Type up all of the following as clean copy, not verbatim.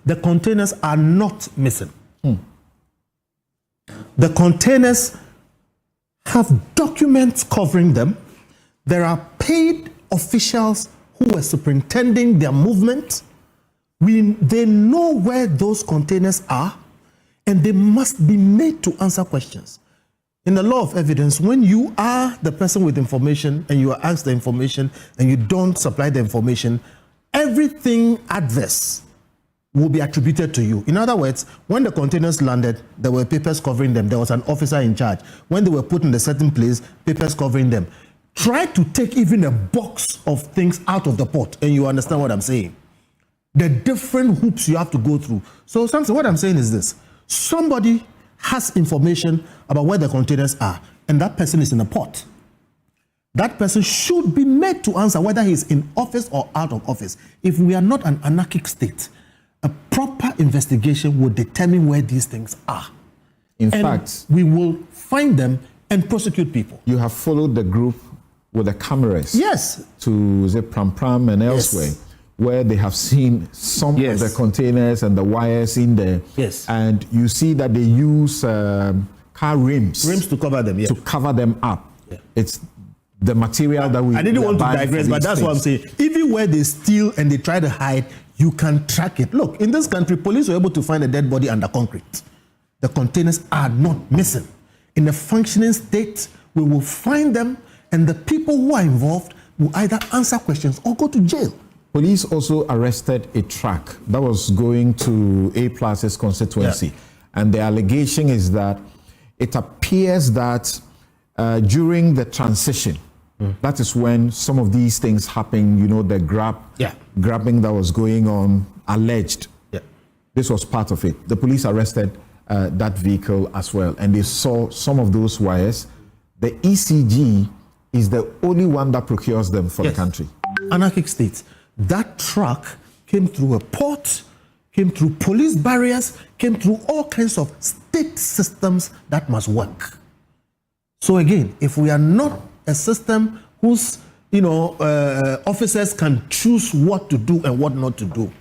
the containers are not missing. The containers have documents covering them. There are paid officials who were superintending their movement. They know where those containers are, and they must be made to answer questions. In the law of evidence, when you are the person with information and you are asked the information and you don't supply the information, everything adverse will be attributed to you. In other words, when the containers landed, there were papers covering them. There was an officer in charge. When they were put in a certain place, papers covering them. Try to take even a box of things out of the pot, and you understand what I'm saying. The different hoops you have to go through. So, Samson, what I'm saying is this. Somebody has information about where the containers are, and that person is in a pot. That person should be made to answer whether he's in office or out of office. If we are not an anarchic state, a proper investigation will determine where these things are. In fact, we will find them and prosecute people. You have followed the group with the cameras. Yes. To the Pram Pram and elsewhere, yes, where they have seen some, yes, of the containers and the wires in there. Yes. And you see that they use car rims. Rims to cover them, yeah. To cover them up. Yeah. It's the material that we... I didn't want to digress, but that's what I'm saying. Even where they steal and they try to hide, you can track it. Look, in this country, police were able to find a dead body under concrete. The containers are not missing. In a functioning state, we will find them, and the people who are involved will either answer questions or go to jail. Police also arrested a truck that was going to A+'s constituency. Yeah. And the allegation is that it appears that during the transition, that is when some of these things happen, you know, the grabbing that was going on, alleged. Yeah. This was part of it. The police arrested that vehicle as well, and they saw some of those wires. The ECG is the only one that procures them for, yes, the country. Anarchic states. That truck came through a port, came through police barriers, came through all kinds of state systems that must work. So again, if we are not a system whose, officers can choose what to do and what not to do,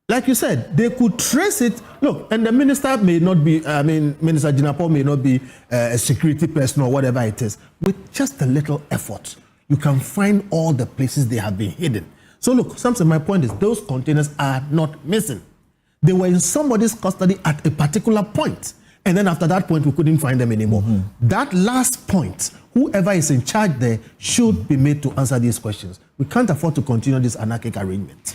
like you said, they could trace it. Look, and the minister may not be, Minister Jinapo may not be a security person or whatever it is. With just a little effort, you can find all the places they have been hidden. So look, Samson, my point is those containers are not missing. They were in somebody's custody at a particular point. And then after that point, we couldn't find them anymore. That last point, whoever is in charge there should be made to answer these questions. We can't afford to continue this anarchic arrangement.